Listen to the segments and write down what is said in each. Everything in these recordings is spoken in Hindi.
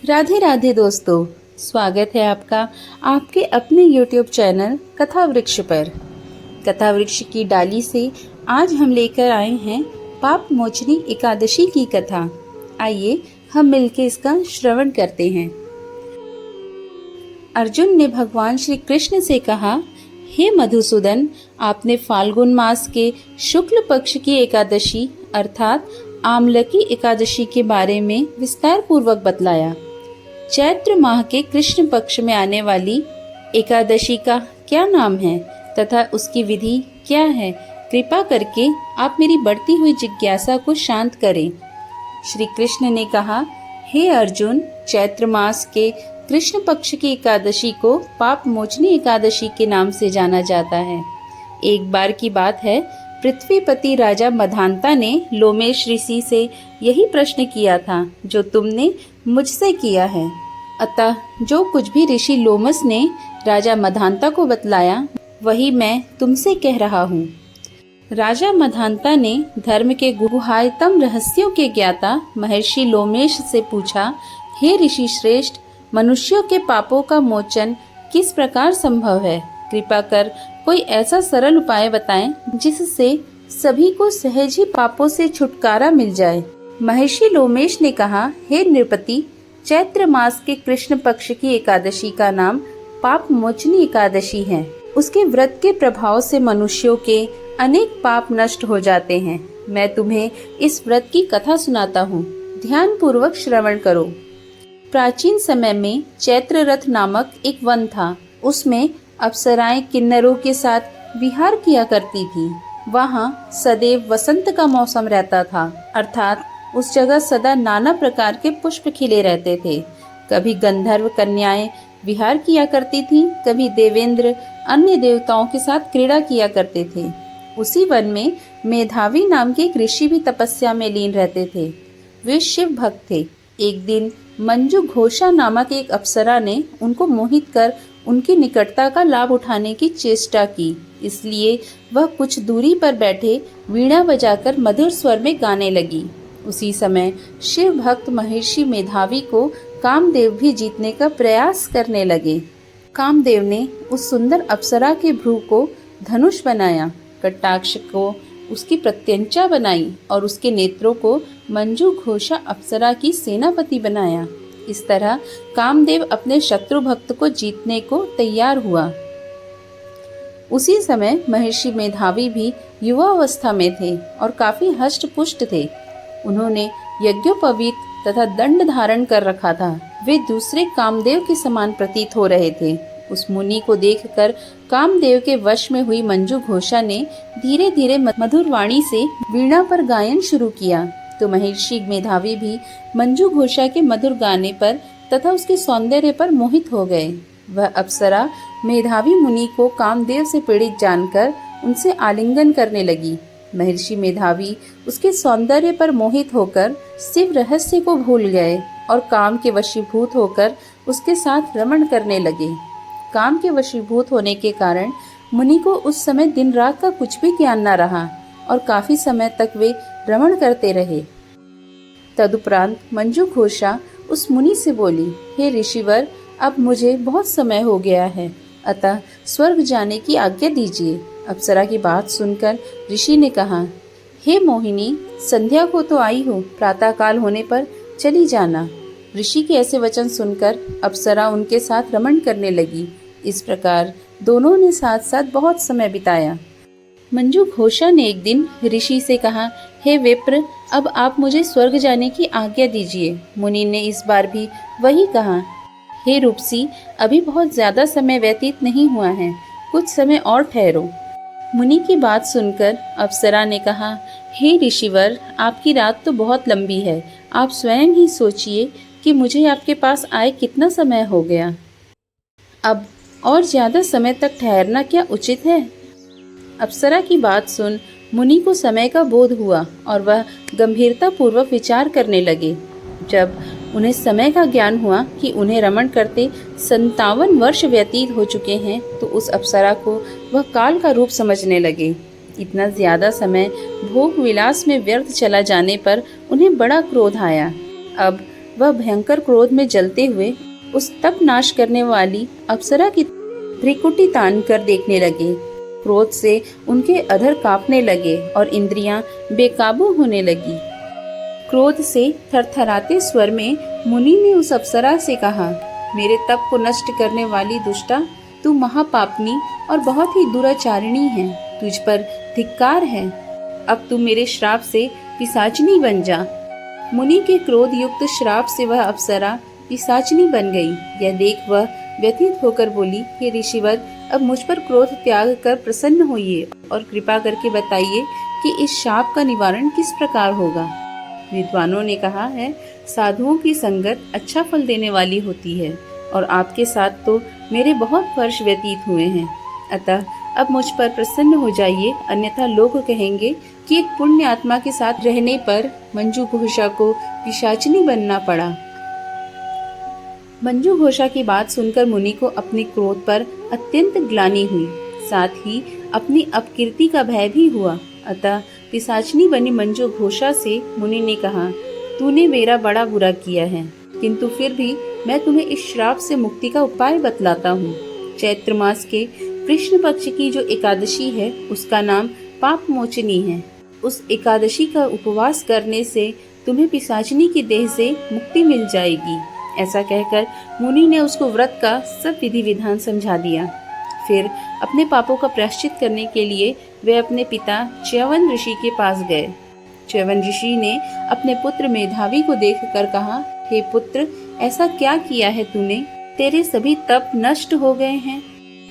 राधे राधे दोस्तों, स्वागत है आपका आपके अपने YouTube चैनल कथा वृक्ष पर। कथा वृक्ष की डाली से आज हम लेकर आए हैं पाप मोचनी एकादशी की कथा। आइए हम मिलकर इसका श्रवण करते हैं। अर्जुन ने भगवान श्री कृष्ण से कहा, हे मधुसूदन, आपने फाल्गुन मास के शुक्ल पक्ष की एकादशी अर्थात आमलकी एकादशी के बारे में विस्तार पूर्वक बतलाया। चैत्र माह के कृष्ण पक्ष में आने वाली एकादशी का क्या नाम है तथा उसकी विधि क्या है, कृपा करके आप मेरी बढ़ती हुई जिज्ञासा को शांत करें। श्री कृष्ण ने कहा, हे अर्जुन, चैत्र मास के कृष्ण पक्ष की एकादशी को पाप मोचनी एकादशी के नाम से जाना जाता है। एक बार की बात है, पृथ्वीपति राजा मधांता ने लोमेश ऋषि से यही प्रश्न किया था जो तुमने मुझसे किया है। अतः जो कुछ भी ऋषि लोमस ने राजा मधांता को बतलाया वही मैं तुमसे कह रहा हूँ। राजा मधांता ने धर्म के गुहायतम रहस्यों के ज्ञाता महर्षि लोमेश से पूछा, हे ऋषि श्रेष्ठ, मनुष्यों के पापों का मोचन किस प्रकार संभव है? कृपा कर कोई ऐसा सरल उपाय बताएं जिससे सभी को सहज ही पापों से छुटकारा मिल जाए। महर्षि लोमेश ने कहा, हे नृपति, चैत्र मास के कृष्ण पक्ष की एकादशी का नाम पाप मोचनी एकादशी है। उसके व्रत के प्रभाव से मनुष्यों के अनेक पाप नष्ट हो जाते हैं। मैं तुम्हें इस व्रत की कथा सुनाता हूँ, ध्यान पूर्वक श्रवण करो। प्राचीन समय में चैत्र रथ नामक एक वन था। उसमें अप्सराएं किन्नरों के साथ विहार किया करती थी। वहाँ सदैव वसंत का मौसम रहता था, अर्थात उस जगह सदा नाना प्रकार के पुष्प खिले रहते थे। कभी गंधर्व कन्याएं विहार किया करती थीं, कभी देवेंद्र अन्य देवताओं के साथ क्रीड़ा किया करते थे। उसी वन में मेधावी नाम के एक ऋषि भी तपस्या में लीन रहते थे। वे शिव भक्त थे। एक दिन मंजू घोषा नामक एक अप्सरा ने उनको मोहित कर उनकी निकटता का लाभ उठाने की चेष्टा की। इसलिए वह कुछ दूरी पर बैठे वीणा बजाकर मधुर स्वर में गाने लगी। उसी समय शिव भक्त महर्षि मेधावी को कामदेव भी जीतने का प्रयास करने लगे। कामदेव ने उस सुंदर अप्सरा के भ्रू को धनुष बनाया, कटाक्ष को उसकी प्रत्यंचा बनाई और उसके नेत्रों को मंजू घोषा अप्सरा की सेनापति बनाया। इस तरह कामदेव अपने शत्रु भक्त को जीतने को तैयार हुआ। उसी समय महर्षि मेधावी भी युवावस्था में थे और काफी हष्ट पुष्ट थे। उन्होंने यज्ञोपवीत तथा दंड धारण कर रखा था। वे दूसरे कामदेव के समान प्रतीत हो रहे थे। उस मुनि को देखकर कामदेव के वश में हुई मंजू घोषा ने धीरे धीरे मधुर वाणी से वीणा पर गायन शुरू किया। तो महर्षि मेधावी भी मंजू घोषा के मधुर गाने पर तथा उसके सौंदर्य पर मोहित हो गए। वह अप्सरा मेधावी मुनि को कामदेव से पीड़ित जानकर उनसे आलिंगन करने लगी। महर्षि मेधावी उसके सौंदर्य पर मोहित होकर शिव रहस्य को भूल गए और काम के वशीभूत होकर उसके साथ रमण करने लगे। काम के वशीभूत होने के कारण मुनि को उस समय दिन रात का कुछ भी ज्ञान न रहा और काफी समय तक वे रमण करते रहे। तदुपरांत मंजू घोषा उस मुनि से बोली, हे ऋषिवर, अब मुझे बहुत समय हो गया है, अतः स्वर्ग जाने की आज्ञा दीजिए। अप्सरा की बात सुनकर ऋषि ने कहा, हे मोहिनी, संध्या को तो आई हो, प्रातःकाल होने पर चली जाना। ऋषि के ऐसे वचन सुनकर अप्सरा उनके साथ रमण करने लगी। इस प्रकार दोनों ने साथ साथ बहुत समय बिताया। मंजू घोषा ने एक दिन ऋषि से कहा, हे विप्र, अब आप मुझे स्वर्ग जाने की आज्ञा दीजिए। मुनि ने इस बार भी वही कहा। हे रूपसी, अभी बहुत ज्यादा समय व्यतीत नहीं हुआ है, कुछ समय और ठहरो। मुनि की बात सुनकर अप्सरा ने कहा, हे ऋषिवर, आपकी रात तो बहुत लंबी है। आप स्वयं ही सोचिए कि मुझे आपके पास आए कितना समय हो गया। अब और ज्यादा समय तक ठहरना क्या उचित है? अप्सरा की बात सुन मुनि को समय का बोध हुआ और वह गंभीरता पूर्वक विचार करने लगे। जब उन्हें समय का ज्ञान हुआ कि उन्हें रमण करते 57 वर्ष व्यतीत हो चुके हैं, तो उस अप्सरा को वह काल का रूप समझने लगे। इतना ज्यादा समय भोग विलास में व्यर्थ चला जाने पर उन्हें बड़ा क्रोध आया। अब वह भयंकर क्रोध में जलते हुए उस तप नाश करने वाली अप्सरा की त्रिकुटी तान कर देखने लगे। क्रोध से उनके अधर कांपने लगे और इंद्रियां बेकाबू होने लगी। क्रोध से थरथराते स्वर में मुनि ने उस अप्सरा से कहा, मेरे तप को नष्ट करने वाली दुष्टा, तू महापापनी और बहुत ही दुराचारिणी है। तुझ पर धिक्कार है। अब तू मेरे श्राप से पिशाचिनी बन जा। मुनि के क्रोध युक्त श्राप से वह अप्सरा पिशाचिनी बन गई। यह देख वह व्यथित होकर बोली, हे ऋषिवर, अब मुझ पर क्रोध त्याग कर प्रसन्न होइए और कृपा करके बताइए कि इस शाप का निवारण किस प्रकार होगा। विद्वानों ने कहा है, साधुओं की संगत अच्छा फल देने वाली होती है और आपके साथ तो मेरे बहुत वर्ष व्यतीत हुए हैं। अतः अब मुझ पर प्रसन्न हो जाइए, अन्यथा लोग कहेंगे कि एक पुण्य आत्मा के साथ रहने पर मंजू घोषा को पिशाचिनी बनना पड़ा। मंजू घोषा की बात सुनकर मुनि को अपने क्रोध पर अत्यंत ग्लानि हुई, साथ ही अपनी अपकीर्ति का भय भी हुआ। अतः पिशाचिनी बनी मंजू घोषा से मुनि ने कहा, तूने मेरा बड़ा बुरा किया है, किंतु फिर भी मैं तुम्हें इस श्राप से मुक्ति का उपाय बतलाता हूँ। चैत्र मास के कृष्ण पक्ष की जो एकादशी है उसका नाम पाप मोचनी है। उस एकादशी का उपवास करने से तुम्हें पिशाचिनी की देह से मुक्ति मिल जाएगी। ऐसा कहकर मुनि ने उसको व्रत का सब विधि विधान समझा दिया। फिर अपने पापों का प्रायश्चित करने के लिए वे अपने पिता च्यवन ऋषि के पास गए। च्यवन ऋषि ने अपने पुत्र मेधावी को देखकर कहा, हे पुत्र, ऐसा क्या किया है तूने? तेरे सभी तप नष्ट हो गए हैं।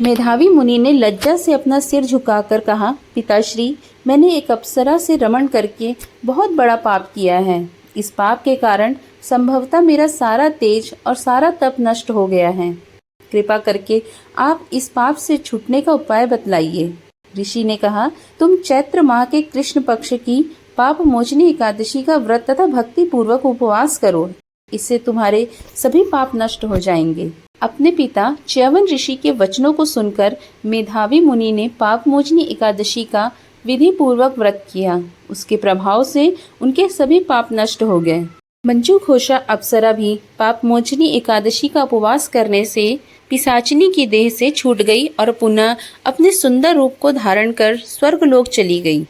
मेधावी मुनि ने लज्जा से अपना सिर झुकाकर कहा, पिताश्री, मैंने एक अप्सरा से रमण करके बहुत बड़ा पाप किया है। इस पाप के कारण संभवतः मेरा सारा तेज और सारा तप नष्ट हो गया है। कृपा करके आप इस पाप से छूटने का उपाय बतलाइए। ऋषि ने कहा, तुम चैत्र माह के कृष्ण पक्ष की पाप मोचनी एकादशी का व्रत तथा भक्ति पूर्वक उपवास करो। इससे तुम्हारे सभी पाप नष्ट हो जाएंगे। अपने पिता च्यवन ऋषि के वचनों को सुनकर मेधावी मुनि ने पाप मोचनी एकादशी का विधि पूर्वक व्रत किया। उसके प्रभाव से उनके सभी पाप नष्ट हो गए। मंजू घोषा अप्सरा भी पाप मोचनी एकादशी का उपवास करने से पिशाचिनी की देह से छूट गई और पुनः अपने सुंदर रूप को धारण कर स्वर्गलोक चली गई।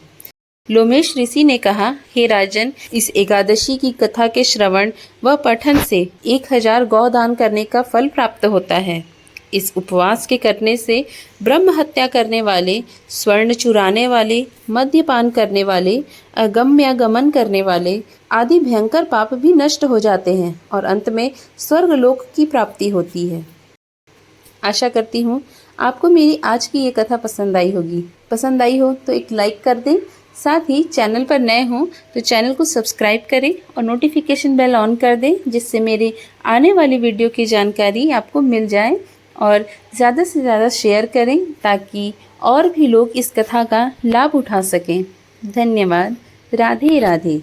लोमेश ऋषि ने कहा, हे राजन, इस एकादशी की कथा के श्रवण व पठन से 1000 गौदान करने का फल प्राप्त होता है। इस उपवास के करने से ब्रह्म हत्या करने वाले, स्वर्ण चुराने वाले, मद्यपान करने वाले, अगम्यागमन करने वाले आदि भयंकर पाप भी नष्ट हो जाते हैं और अंत में स्वर्गलोक की प्राप्ति होती है। आशा करती हूँ आपको मेरी आज की ये कथा पसंद आई होगी। पसंद आई हो तो एक लाइक कर दें। साथ ही चैनल पर नए हों तो चैनल को सब्सक्राइब करें और नोटिफिकेशन बेल ऑन कर दें, जिससे मेरे आने वाली वीडियो की जानकारी आपको मिल जाए। और ज़्यादा से ज़्यादा शेयर करें ताकि और भी लोग इस कथा का लाभ उठा सकें। धन्यवाद। राधे राधे।